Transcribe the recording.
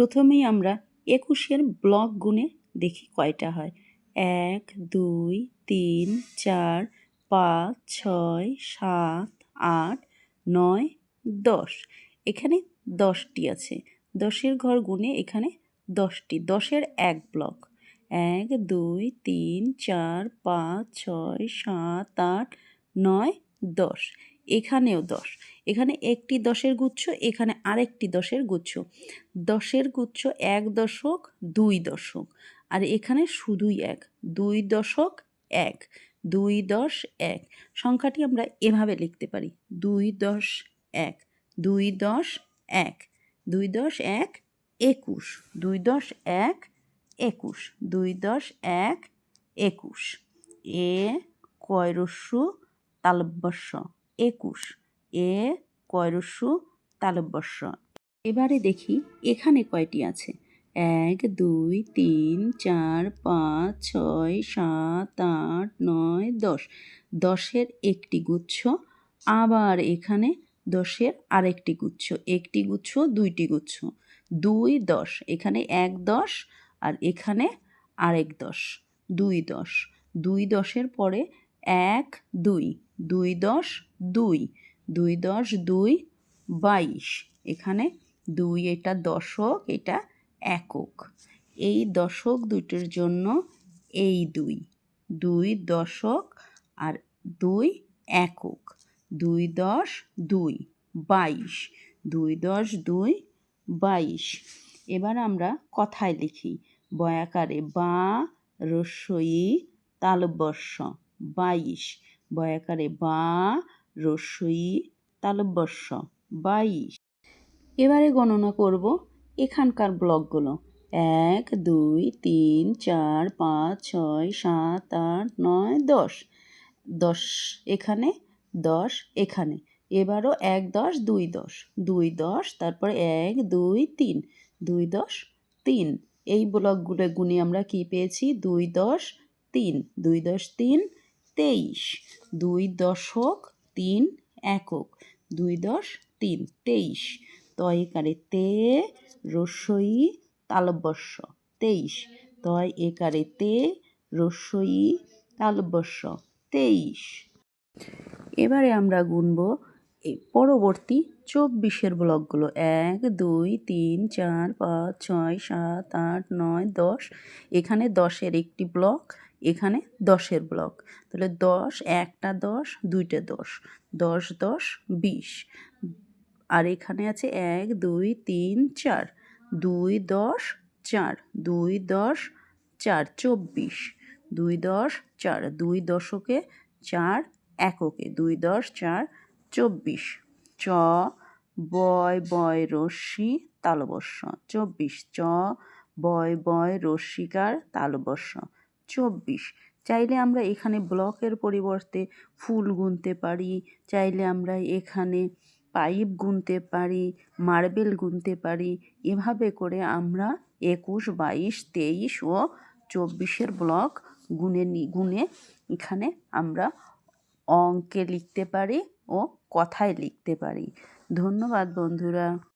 প্রথমেই আমরা 21-এর ব্লক গুনে দেখি কয়টা হয়। 1, 2, 3, 4, 5, 6, 7, 8, 9, 10। এখানে 10টি আছে। 10-এর ঘর গুনে এখানে 10টি। 10-এর 1 ব্লক। 1, 2, 3, 4, 5, 6, 7, 8, 9, 10। এখানেও 10। এখানে একটি 10-এর গুচ্ছ, এখানে আরেকটি 10-এর গুচ্ছ। 10-এর গুচ্ছ 1 দশক 2 দশক, আর এখানে শুধুই 1, 2 দশক 1, 2 10 1। সংখ্যাটি আমরা এভাবে লিখতে পারি: 2 10 1, 2 10 1, 2 10 1 21, 2 10 1 21, 2 10 1 21। এ কয় রস্যু তালব্যস্য 21, এ কয় রস্যু তালব্যস্য। এবারে দেখি এখানে কয়টি আছে। 1, 2, 3, 4, 5, 6, 7, 8, 9, 10। 10-এর একটি গুচ্ছ, আবার এখানে 10-এর আরেকটি গুচ্ছ, একটি গুচ্ছ, দুইটি গুচ্ছ। 2 10, এখানে 1 10 আর এখানে আরেক 10, 2 10। 2 10-এর পরে 1 2, 2 10 2, 2 10 2 22। এখানে 2, এটা দশক, এটা একক। এই দশক দুটোর জন্য এই 2, 2 দশক আর 2 একক। 2 10 2 22, 2 10 2 22। এবার আমরা কথায় লিখি। বয়াকারে বা রস্যই তালব্যস্য 22। বয়াকারে বা রস্যই তালব্যস্য 22। এবারে গণনা করব এখানকার ব্লকগুলো। 1 2 3 4 5 6 7 8 9 10। 10 এখানে, 10 এখানে। এবারও 1 10 2 10, 2 10, তারপরে 1 2 3, 2 10 3। এই ব্লকগুলো গুনে আমরা কি পেয়েছি? 2 10 3, 2 10 3 23, 2 দশক 3 একক, 2 10 3 23। তয় একারে তে রস্যই তালব্যস্য 23, তয় একারে তে রস্যই তালব্যস্য 23। এবারে আমরা গুনব এই পরবর্তী 24-এর ব্লকগুলো। 1 2 3 4 5 6 7 8 9 10। এখানে 10-এর একটি ব্লক, এখানে 10-এর ব্লক। তাহলে 10, একটা 10, দুইটা 10, 10 10 20। আর এখানে আছে 1 2 3 4, 2 10 4, 2 10 4 24, 2 10 4, 2 দশকে 4 এককে, 2 10 4 24। চ বয় বয় রস্যি তালব্যস্য 24, চ বয় বয় রস্যিকার তালব্যস্য 24। চাইলে আমরা এখানে ব্লকের পরিবর্তে ফুল গুনতে পারি, চাইলে আমরা এখানে পাইপ গুনতে পারি, মার্বেল গুনতে পারি। এভাবে করে আমরা 21, 22, 23 ও 24-এর ব্লক গুনে এখানে আমরা অঙ্কে লিখতে পারি ও কথায় লিখতে পারি। ধন্যবাদ বন্ধুরা।